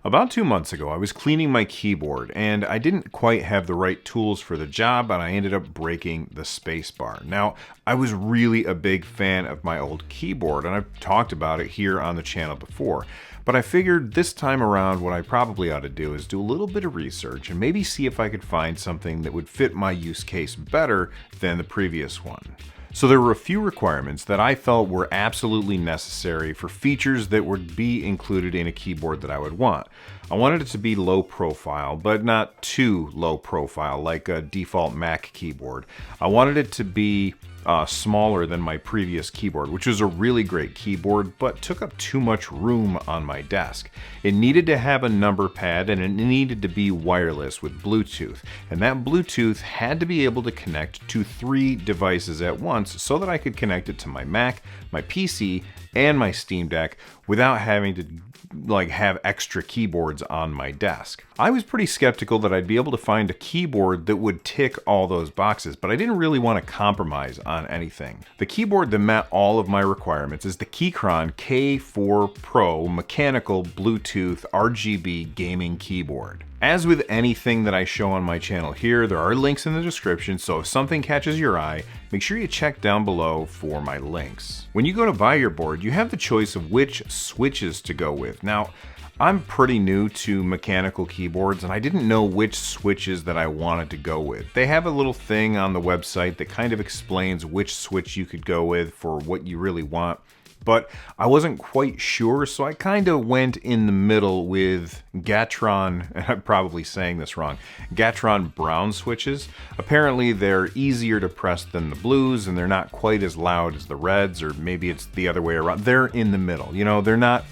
About 2 months ago, I was cleaning my keyboard and I didn't quite have the right tools for the job and I ended up breaking the spacebar. Now, I was really a big fan of my old keyboard and I've talked about it here on the channel before, but I figured this time around what I probably ought to do is do a little bit of research and maybe see if I could find something that would fit my use case better than the previous one. So there were a few requirements that I felt were absolutely necessary for features that would be included in a keyboard that I would want. I wanted it to be low profile, but not too low profile like a default Mac keyboard. I wanted it to be smaller than my previous keyboard, which was a really great keyboard, but took up too much room on my desk. It needed to have a number pad and it needed to be wireless with Bluetooth. And that Bluetooth had to be able to connect to 3 devices at once so that I could connect it to my Mac, my PC, and my Steam Deck without having to have extra keyboards on my desk. I was pretty skeptical that I'd be able to find a keyboard that would tick all those boxes, but I didn't really want to compromise on anything. The keyboard that met all of my requirements is the Keychron K4 Pro mechanical Bluetooth RGB gaming keyboard. As with anything that I show on my channel here, there are links in the description, so if something catches your eye, make sure you check down below for my links. When you go to buy your board, you have the choice of which switches to go with. Now, I'm pretty new to mechanical keyboards and I didn't know which switches that I wanted to go with. They have a little thing on the website that kind of explains which switch you could go with for what you really want. But I wasn't quite sure, so I kind of went in the middle with gateron, and I'm probably saying this wrong, gateron brown switches. Apparently they're easier to press than the blues, and they're not quite as loud as the reds, or maybe it's the other way around. They're in the middle. You know, they're not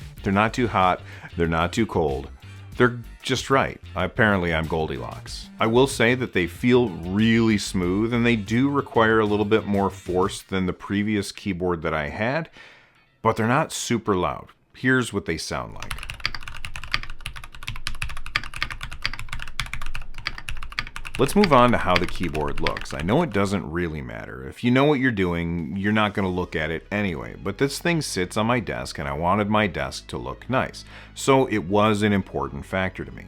too hot, they're not too cold. They're just right. Apparently I'm Goldilocks. I will say that they feel really smooth, and they do require a little bit more force than the previous keyboard that I had, but they're not super loud. Here's what they sound like. Let's move on to how the keyboard looks. I know it doesn't really matter. If you know what you're doing, you're not going to look at it anyway, but this thing sits on my desk and I wanted my desk to look nice, so it was an important factor to me.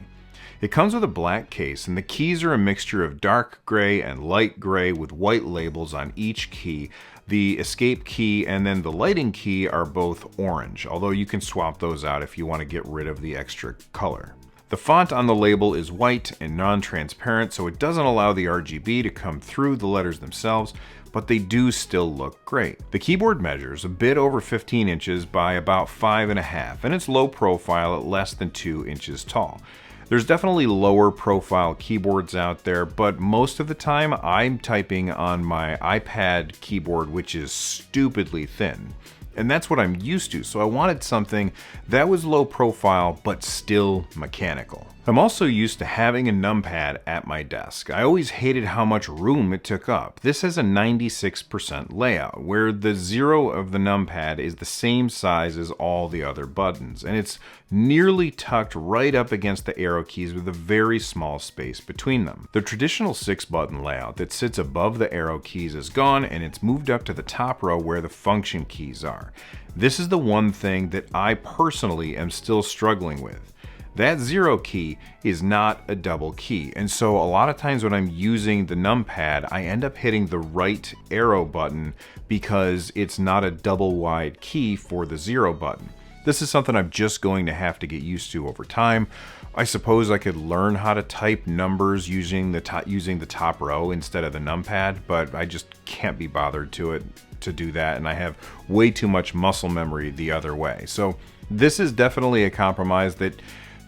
It comes with a black case and the keys are a mixture of dark gray and light gray with white labels on each key. The escape key and then the lighting key are both orange, although you can swap those out if you want to get rid of the extra color. The font on the label is white and non-transparent, so it doesn't allow the RGB to come through the letters themselves, but they do still look great. The keyboard measures a bit over 15 inches by about 5.5, and it's low profile at less than 2 inches tall. There's definitely lower profile keyboards out there, but most of the time I'm typing on my iPad keyboard, which is stupidly thin. And that's what I'm used to, so I wanted something that was low profile but still mechanical. I'm also used to having a numpad at my desk. I always hated how much room it took up. This has a 96% layout, where the 0 of the numpad is the same size as all the other buttons, and it's nearly tucked right up against the arrow keys with a very small space between them. The traditional 6-button layout that sits above the arrow keys is gone, and it's moved up to the top row where the function keys are. This is the one thing that I personally am still struggling with. That 0 key is not a double key, and so a lot of times when I'm using the numpad, I end up hitting the right arrow button because it's not a double wide key for the 0 button. This is something I'm just going to have to get used to over time. I suppose I could learn how to type numbers using the top row instead of the numpad, but I just can't be bothered to do that, and I have way too much muscle memory the other way. So this is definitely a compromise that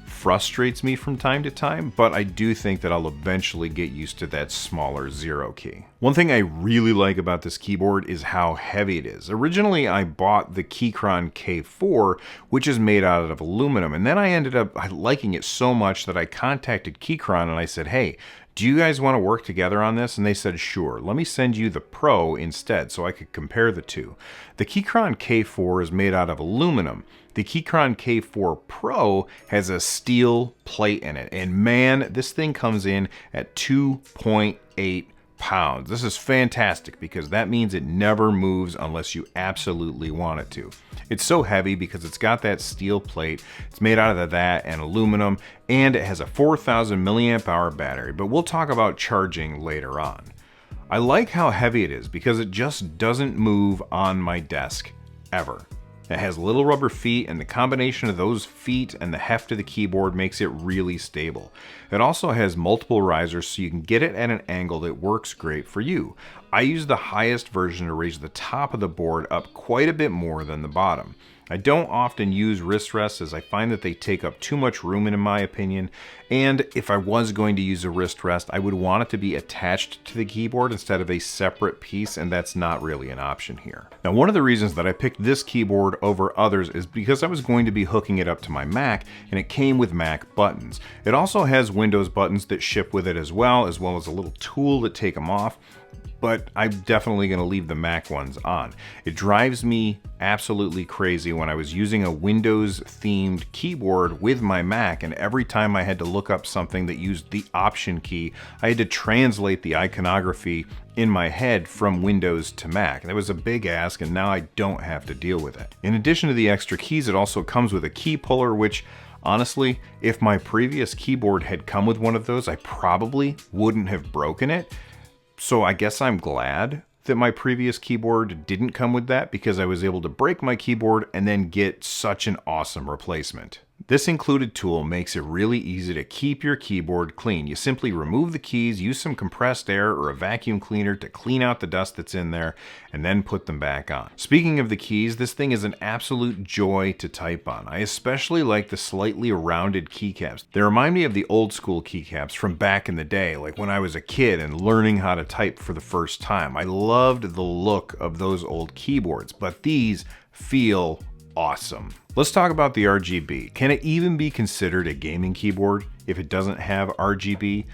frustrates me from time to time, but I do think that I'll eventually get used to that smaller 0 key. One thing I really like about this keyboard is how heavy it is. Originally, I bought the Keychron K4, which is made out of aluminum, and then I ended up liking it so much that I contacted Keychron and I said, hey, do you guys want to work together on this? And they said, sure, let me send you the Pro instead so I could compare the two. The Keychron K4 is made out of aluminum. The Keychron K4 Pro has a steel plate in it. And man, this thing comes in at 2.8 pounds. This is fantastic because that means it never moves unless you absolutely want it to. It's so heavy because it's got that steel plate, it's made out of that and aluminum, and it has a 4,000 milliamp hour battery, but we'll talk about charging later on. I like how heavy it is because it just doesn't move on my desk ever. It has little rubber feet, and the combination of those feet and the heft of the keyboard makes it really stable. It also has multiple risers so you can get it at an angle that works great for you. I use the highest version to raise the top of the board up quite a bit more than the bottom. I don't often use wrist rests as I find that they take up too much room in my opinion, and if I was going to use a wrist rest, I would want it to be attached to the keyboard instead of a separate piece, and that's not really an option here. Now, one of the reasons that I picked this keyboard over others is because I was going to be hooking it up to my Mac, and it came with Mac buttons. It also has Windows buttons that ship with it as well as a little tool to take them off. But I'm definitely going to leave the Mac ones on. It drives me absolutely crazy when I was using a Windows themed keyboard with my Mac, and every time I had to look up something that used the Option key, I had to translate the iconography in my head from Windows to Mac. That was a big ask, and now I don't have to deal with it. In addition to the extra keys, it also comes with a key puller, which honestly, if my previous keyboard had come with one of those, I probably wouldn't have broken it. So I guess I'm glad that my previous keyboard didn't come with that because I was able to break my keyboard and then get such an awesome replacement. This included tool makes it really easy to keep your keyboard clean. You simply remove the keys, use some compressed air or a vacuum cleaner to clean out the dust that's in there, and then put them back on. Speaking of the keys, this thing is an absolute joy to type on. I especially like the slightly rounded keycaps. They remind me of the old school keycaps from back in the day, like when I was a kid and learning how to type for the first time. I loved the look of those old keyboards, but these feel awesome. Let's talk about the RGB. Can it even be considered a gaming keyboard if it doesn't have RGB?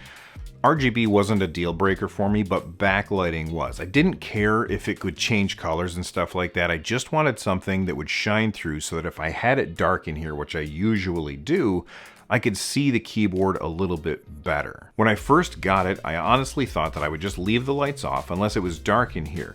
RGB wasn't a deal breaker for me, but backlighting was. I didn't care if it could change colors and stuff like that. I just wanted something that would shine through so that if I had it dark in here, which I usually do, I could see the keyboard a little bit better. When I first got it, I honestly thought that I would just leave the lights off unless it was dark in here.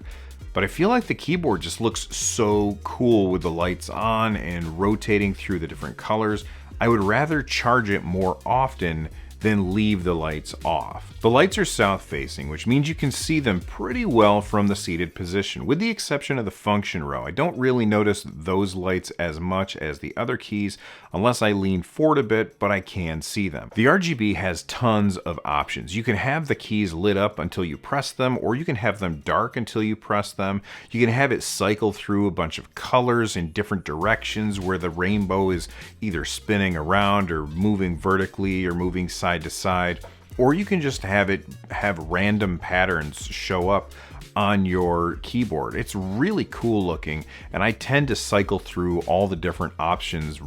But I feel like the keyboard just looks so cool with the lights on and rotating through the different colors. I would rather charge it more often than leave the lights off. The lights are south facing, which means you can see them pretty well from the seated position, with the exception of the function row. I don't really notice those lights as much as the other keys unless I lean forward a bit, but I can see them. The RGB has tons of options. You can have the keys lit up until you press them, or you can have them dark until you press them. You can have it cycle through a bunch of colors in different directions where the rainbow is either spinning around or moving vertically or moving side to side, or you can just have it have random patterns show up on your keyboard. It's really cool looking, and I tend to cycle through all the different options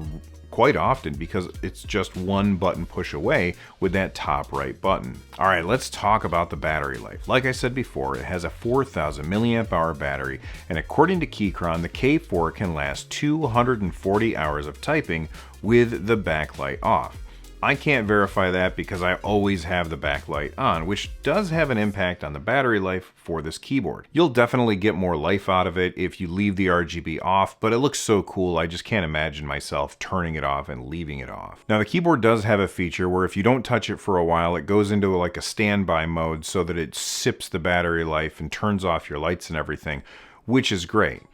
quite often because it's just one button push away with that top right button. All right, let's talk about the battery life. Like I said before, it has a 4,000 milliamp hour battery, and according to Keychron, the K4 can last 240 hours of typing with the backlight off. I can't verify that because I always have the backlight on, which does have an impact on the battery life for this keyboard. You'll definitely get more life out of it if you leave the RGB off, but it looks so cool I just can't imagine myself turning it off and leaving it off. Now the keyboard does have a feature where if you don't touch it for a while, it goes into like a standby mode so that it sips the battery life and turns off your lights and everything, which is great.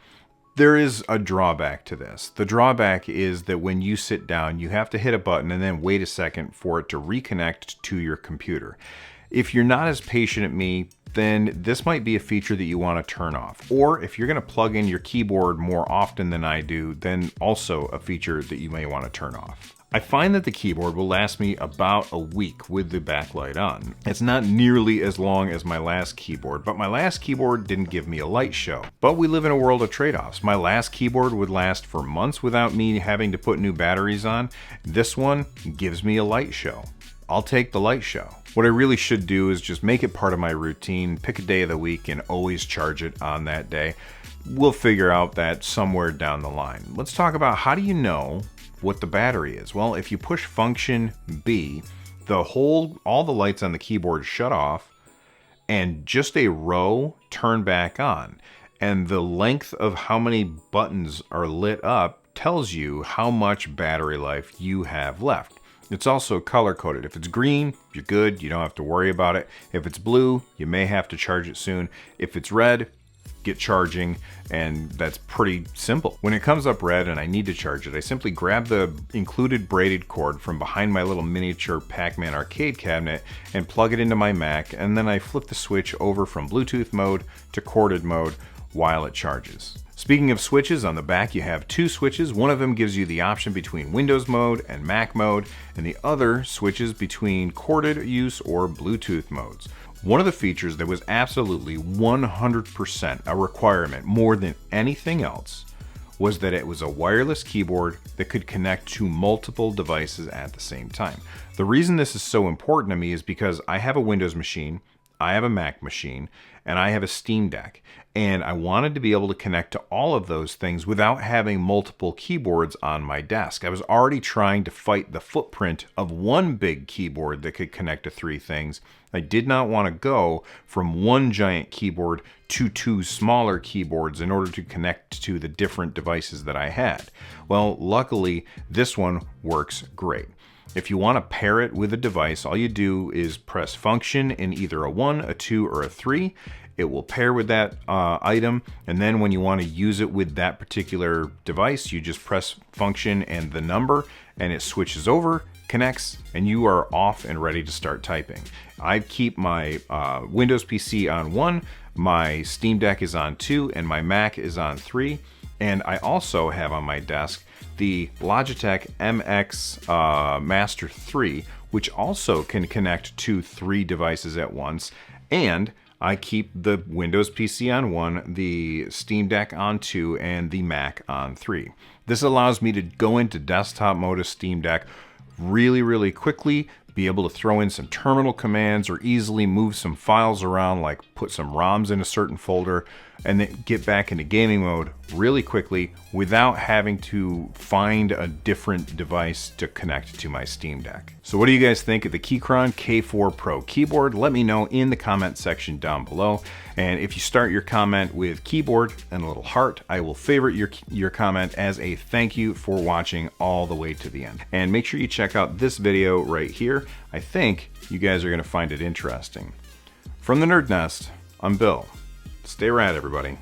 There is a drawback to this. The drawback is that when you sit down, you have to hit a button and then wait a second for it to reconnect to your computer. If you're not as patient as me, then this might be a feature that you want to turn off. Or if you're going to plug in your keyboard more often than I do, then also a feature that you may want to turn off. I find that the keyboard will last me about a week with the backlight on. It's not nearly as long as my last keyboard, but my last keyboard didn't give me a light show. But we live in a world of trade-offs. My last keyboard would last for months without me having to put new batteries on. This one gives me a light show. I'll take the light show. What I really should do is just make it part of my routine, pick a day of the week and always charge it on that day. We'll figure out that somewhere down the line. Let's talk about how do you know what the battery is. Well, if you push function B, all the lights on the keyboard shut off and just a row turn back on. And the length of how many buttons are lit up tells you how much battery life you have left. It's also color coded. If it's green, you're good. You don't have to worry about it. If it's blue, you may have to charge it soon. If it's red, get charging, and that's pretty simple. When it comes up red and I need to charge it, I simply grab the included braided cord from behind my little miniature Pac-Man arcade cabinet and plug it into my Mac, and then I flip the switch over from Bluetooth mode to corded mode while it charges. Speaking of switches, on the back you have two switches. One of them gives you the option between Windows mode and Mac mode, and the other switches between corded use or Bluetooth modes. One of the features that was absolutely 100% a requirement more than anything else was that it was a wireless keyboard that could connect to multiple devices at the same time. The reason this is so important to me is because I have a Windows machine, I have a Mac machine, and I have a Steam Deck. And I wanted to be able to connect to all of those things without having multiple keyboards on my desk. I was already trying to fight the footprint of one big keyboard that could connect to three things. I did not want to go from one giant keyboard to two smaller keyboards in order to connect to the different devices that I had. Well, luckily, this one works great. If you want to pair it with a device, all you do is press function in either a 1, a 2, or a 3. It will pair with that item, and then when you want to use it with that particular device, you just press function and the number, and it switches over, connects, and you are off and ready to start typing. I keep my Windows PC on 1, my Steam Deck is on 2, and my Mac is on 3. And I also have on my desk the Logitech MX Master 3, which also can connect to 3 devices at once. And I keep the Windows PC on 1, the Steam Deck on 2, and the Mac on 3. This allows me to go into desktop mode of Steam Deck really quickly, be able to throw in some terminal commands or easily move some files around, like put some ROMs in a certain folder, and then get back into gaming mode really quickly without having to find a different device to connect to my Steam Deck. So what do you guys think of the Keychron K4 Pro keyboard? Let me know in the comment section down below. And if you start your comment with keyboard and a little heart, I will favorite your comment as a thank you for watching all the way to the end. And make sure you check out this video right here. I think you guys are going to find it interesting. From the NerdNest, I'm Bill. Stay rad, everybody.